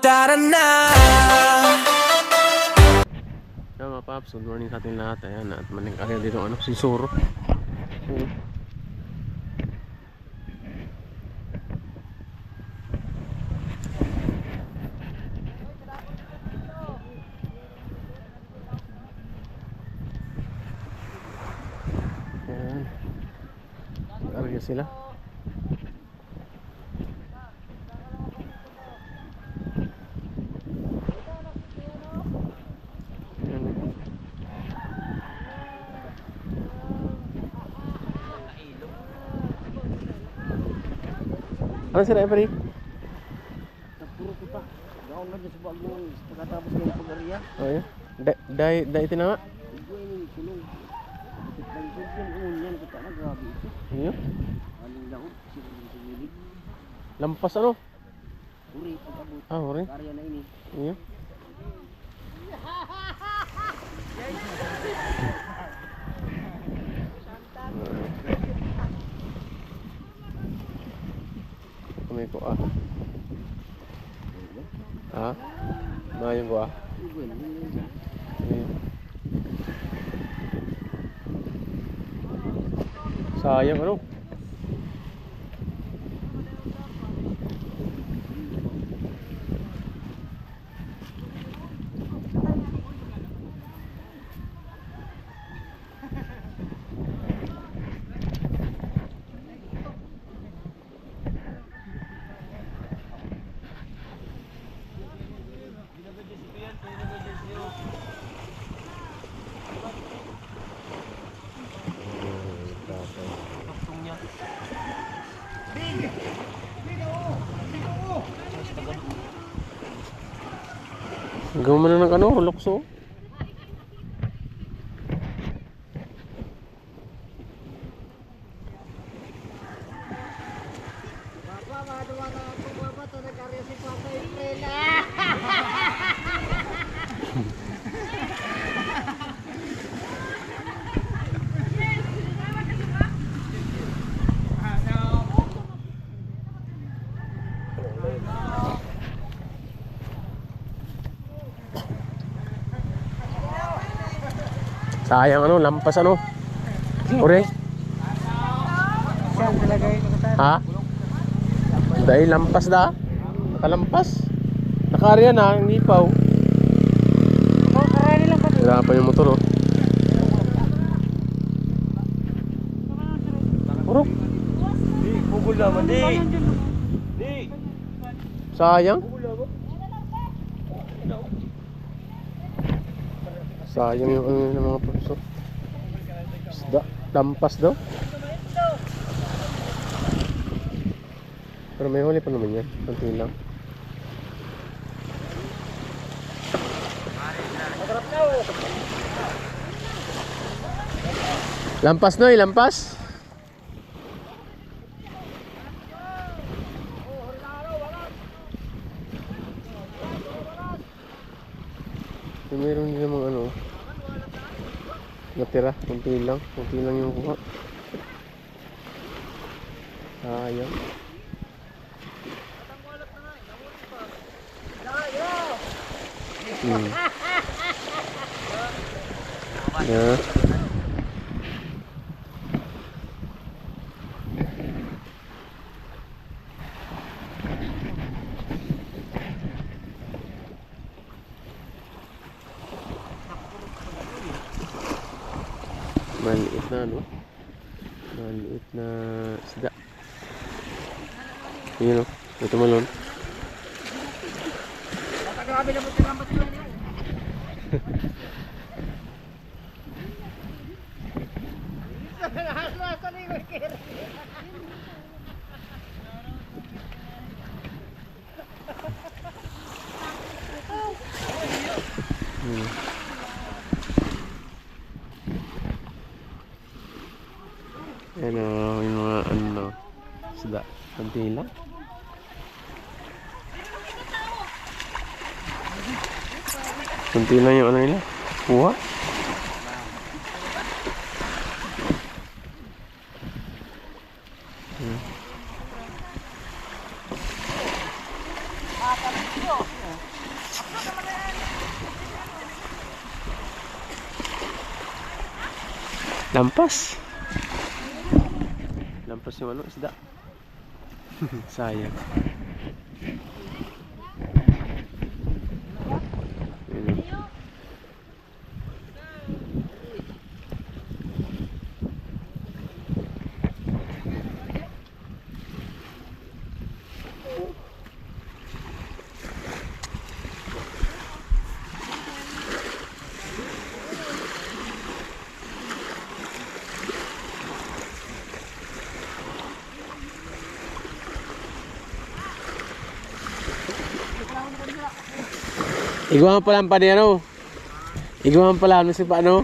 tara na. Yan mga paps, good morning sa ating lahat. Ayan, at maling kaya dito ano, si Suro. Ayan, karga sila. Ano sila, Every? Puro kita. Gaon lagi sa bagong pagkatapos ng pag-area. Oh, yeah. Dahil ito na nga. Ito yung kulong. Bangkod yan, unyan kita na, grabe ito. Iya. Aling laot, sinilig. Lampas ano? Uri, pag-abot. Ah, uri. Area na ini. Iya. Kami ko ah. Ah? Mayong ko ah. Sayang ano? Gawin mo na ng ano, lukso. Papa, madawa na ako papa, ito nag-area si Papa Estrella. Sayang ano, lampas ano. Ore. Saan talaga yun? Ha? Dahil lampas da. Nakalampas. Nakaarya na, hindi pa oh. Oh, karani lang pati. Wala pa yung motor oh. Urok. Di, bugol naman, di. Di. Sayang. Sayang yung ano ng mga puso. Isda. Lampas daw. Pero may huli pa naman yan. Kunti lang. Lampas Noy, lampas. So, meron din namang ano natira, kunti lang yung kuha. Sayang. Yeah. Maliit na ano? Maliit na isda. Yun o, ito malon. Grabe na mo tinambat sila niya. Yan o, yung mga ano, isda. Kunti lang. Kunti lang yung ano nila. Kuha. Lampas. Lampas yung ano, isda. Sayang. Yun. Iguan pala ang pa ano? Iguan pala ano si paano?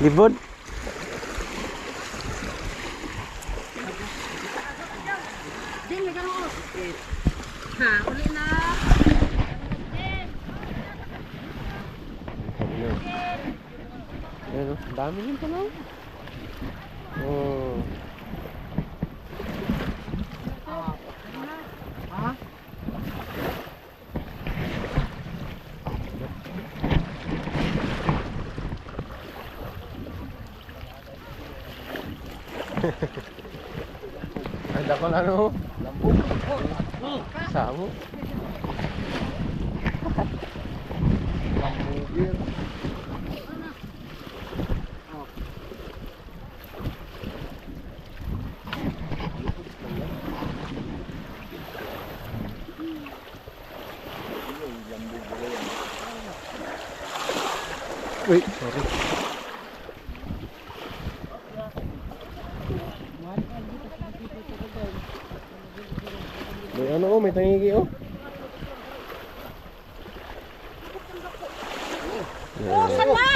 Libod. Ha, uli na. Ayan, ang dami din pala. Oh. Ada ko na no. Samo. Wait, sorry. May ano oh, may tangigi oh. Oh, sama.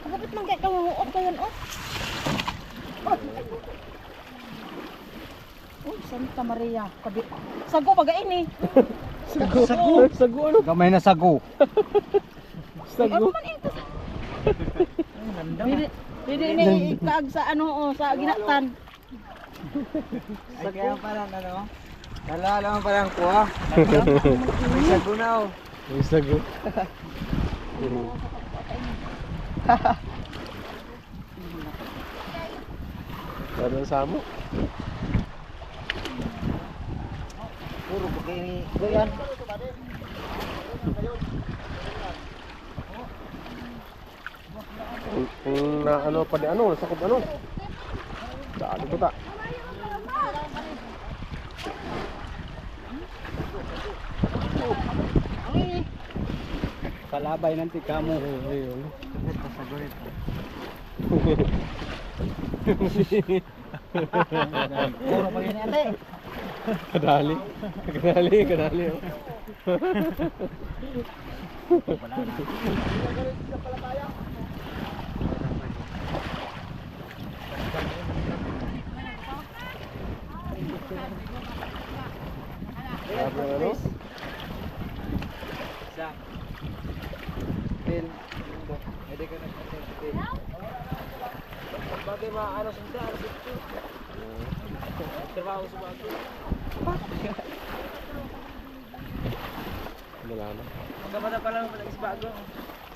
Kapit man kay kawuot ko yun oh. Oh, Santa Maria, kabit. Sago pagain eh. Sago. Sago ano? Gamay na sago. Sago. Pwede ni ikaag sa ano oh, sa ginatan. Ay, kaya pala ano? Nalala mo palang kuha. May sago na oh. May sago. Parang samo. Puro begini. Goyan. Kung na ano pa di ano, sakop ano. Dali ko ta. Palabay ng tikamo. Ayun. Puro begini ate. Kadali. Kadali oh. Sabi ano? Sa. Pil. Pwede ka nagpapil. Bagay maano sunda, ano dito? Trabaho sa bago. Wala na. Magkamata pa lang pala is bago.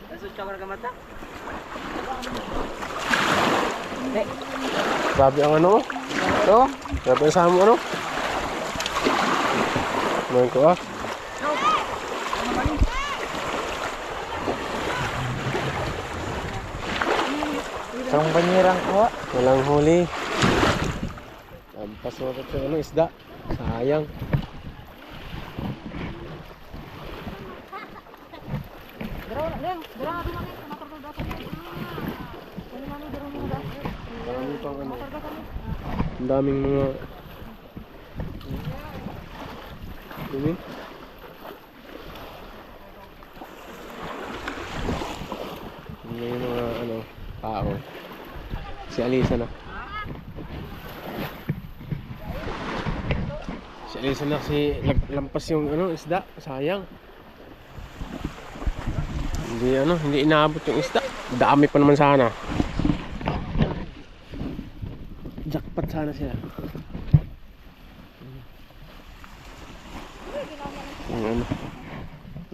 Nasa tsaka kamata. Grabe ang ano? Ito? Grabe ang samo ano? Ngayon ko ah. Isang banyerang kuha. Walang huli. Lampas mo ito ano isda. Sayang. Marami pang ano. Ang daming mga ini. May mga ano tao. Si Alisa na. Si Alisa na kasi lampas yung ano isda. Sayang. Hindi inaabot yung isda. Dami pa naman sana. Jackpot sana sila. Yung ano,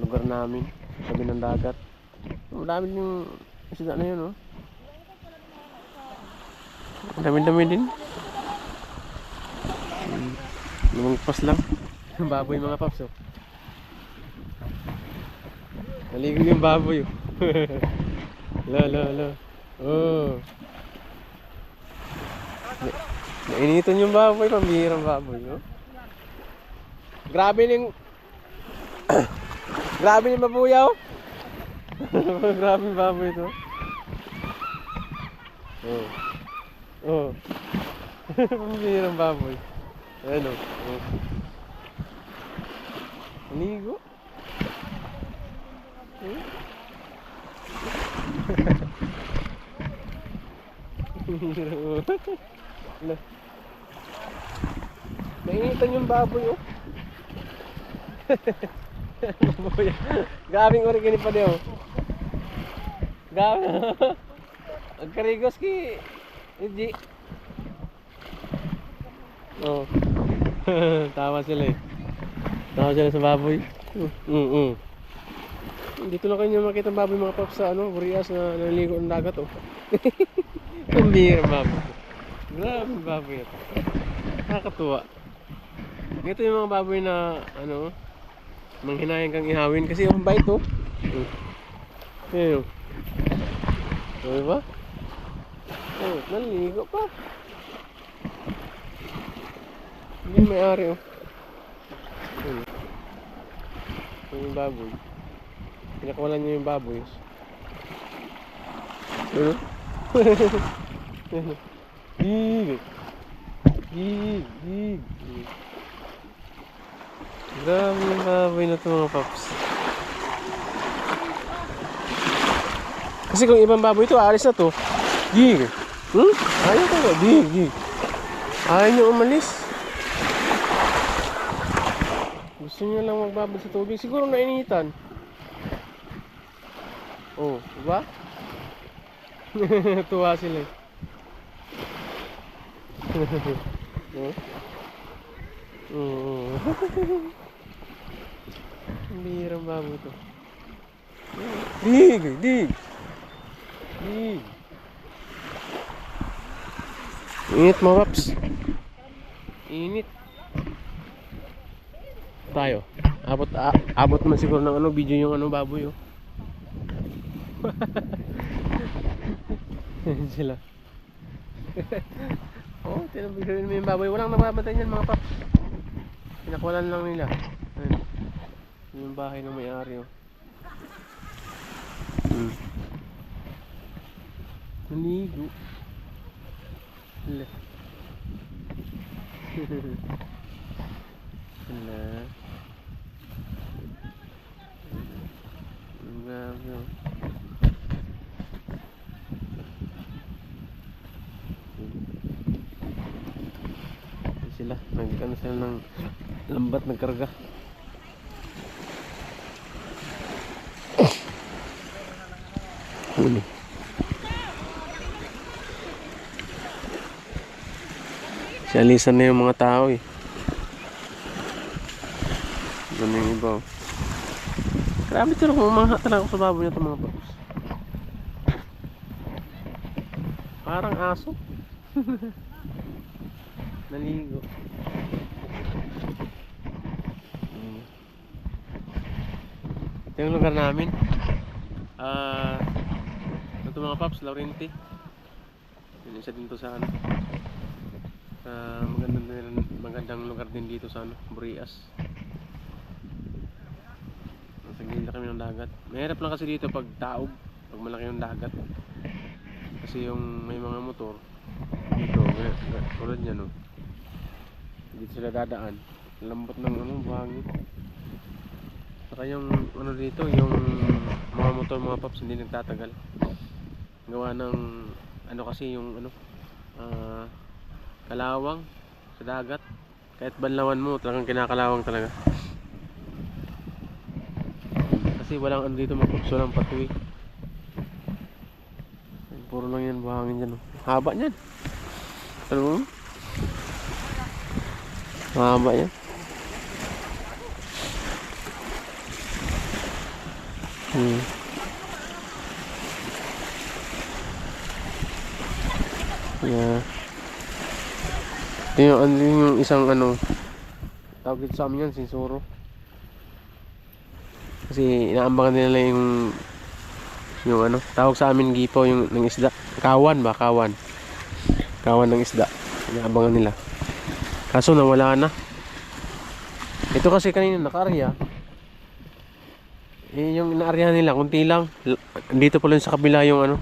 lugar namin, sabi ng dagat. Madami yung isda na yun, oh. Dami-dami din. Lumagpas lang. Baboy mga paps, oh. Naligo yung baboy, oh. La. Oh. Nainitan yung baboy, pambihirang baboy, oh. Grabe yung grabe yung babuyaw. Grabe yung baboy ito. Oh. Oh. Pambihirang baboy. Ano? Oh. Ligo. Hmm? Nainitan yung baboy, oh. Baboy. Gabing origani pa din, oh. Gabi. Ang karigos ki. Hindi. Oh. Tawa sila, eh. Tawa sila sa baboy. Dito lang kayo makita baboy mga paps sa ano, Burias na naligo ng dagat, oh. Kumbira baboy. Grabe baboy ito. Nakakatuwa. Ito yung mga baboy na ano, manghinayang kang ihawin kasi yung bait, oh. Ayun. Oh, diba? Oh, naligo pa. Hindi may-ari, oh. Ayun. Yung baboy. Pinakawalan niya yung baboy. Ayun. Gig. Grabe yung baboy na ito mga paps. Kasi kung ibang baboy ito, aalis na to. Gig. Ayaw ko ba? Gig. Ayaw nyo umalis. Gusto nyo lang magbabad sa tubig. Siguro nainitan. Oh, diba? Tuwa sila, eh. Ang bihirang baboy ito. Dig. Init mga paps. Init. Tayo. Abot man siguro ng ano video yung ano baboy, oh. Sila. Oh, tinabigyan mo yung baboy. Walang nababatay niyan mga paps. Pinakawalan lang nila. Ayun. Yung bahay ng may-ari, oh. Naligo. Hala. Hala. Ang grabe, oh. Sila, nagkano sila ng lambat, nagkarga. Sialisan na yung mga tao, eh. Ganun yung iba, oh. Grabe ito, kumamaha talaga ako sa baboy na ito mga paps. Parang aso. Naligo. Ito yung lugar namin. Ito mga paps, Laurenti. Yun, isa din to sa ano, magandang lugar din dito sa ano, Burias. Nasa gilid kami ng dagat. Mahirap lang kasi dito pag taob, pag malaki yung dagat. Kasi yung may mga motor dito, tulad yan, oh. Dito sila dadaan. Lambot ng ano, buhangin. Saka yung ano dito, yung mga motor mga paps hindi nagtatagal. Gawa ng ano kasi yung ano, kalawang sa dagat. Kahit banlawan mo, talagang kinakalawang talaga. Kasi walang ano dito mga paps, walang patuwi. Puro lang yan buhangin dyan, oh. Haba nyan. Ano mo? Mahaba yan. Yeah. Ito yung isang ano, tawag dito sa amin yan, sinsuro. Kasi inaambangan nila yung ano, tawag sa amin gipo yung ng isda. Kawan ba? Kawan. Kawan ng isda. Inaabangan nila. Kaso nawala na. Ito kasi kanina naka-arya. Yung ina-arya nila, kunti lang. Dito pala sa kabila yung ano,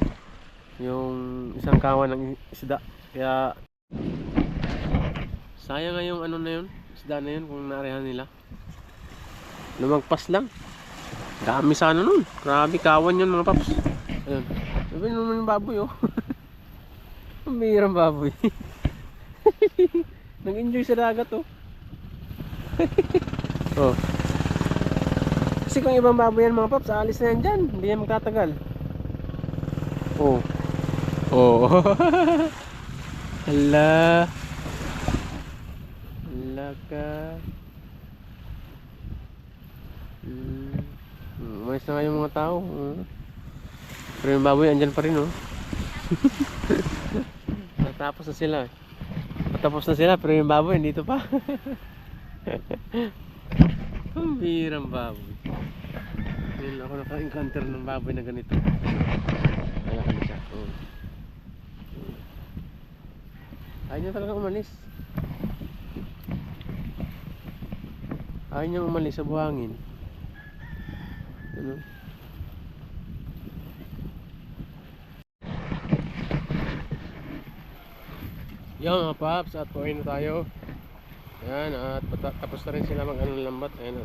yung isang kawan ng isda. Kaya sayang nga yung ano na yun, isda na yun kung na-aryahan nila. Lumagpas lang. Dami sana nun. Grabe kawan yun mga paps. Ayun. Sabi naman yung baboy oh. Ang bihirang baboy. Nag-enjoy sa dagat oh. Oh. Kasi kung ibang baboy yan mga paps, alis na yan dyan. Hindi yan magtatagal. Oh. Oh. Hala. Hala ka. Umayos na nga yung mga tao. Pero yung baboy andyan pa rin oh. Natapos na sila. Natapos na sila pero yung baboy dito pa. Ang birang baboy. Ngayon ako naka-encounter ng baboy na ganito. Kaya ka na siya. Ayaw niya talaga umalis. Ayaw niya umalis sa buhangin. Ano? Yan mga paps, at pauwi na tayo. Ayan, at tapos na rin sila mag-ano ng lambat. Ayan,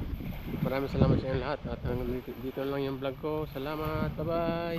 maraming salamat sa inyo lahat. At dito lang yung vlog ko. Salamat, bye bye.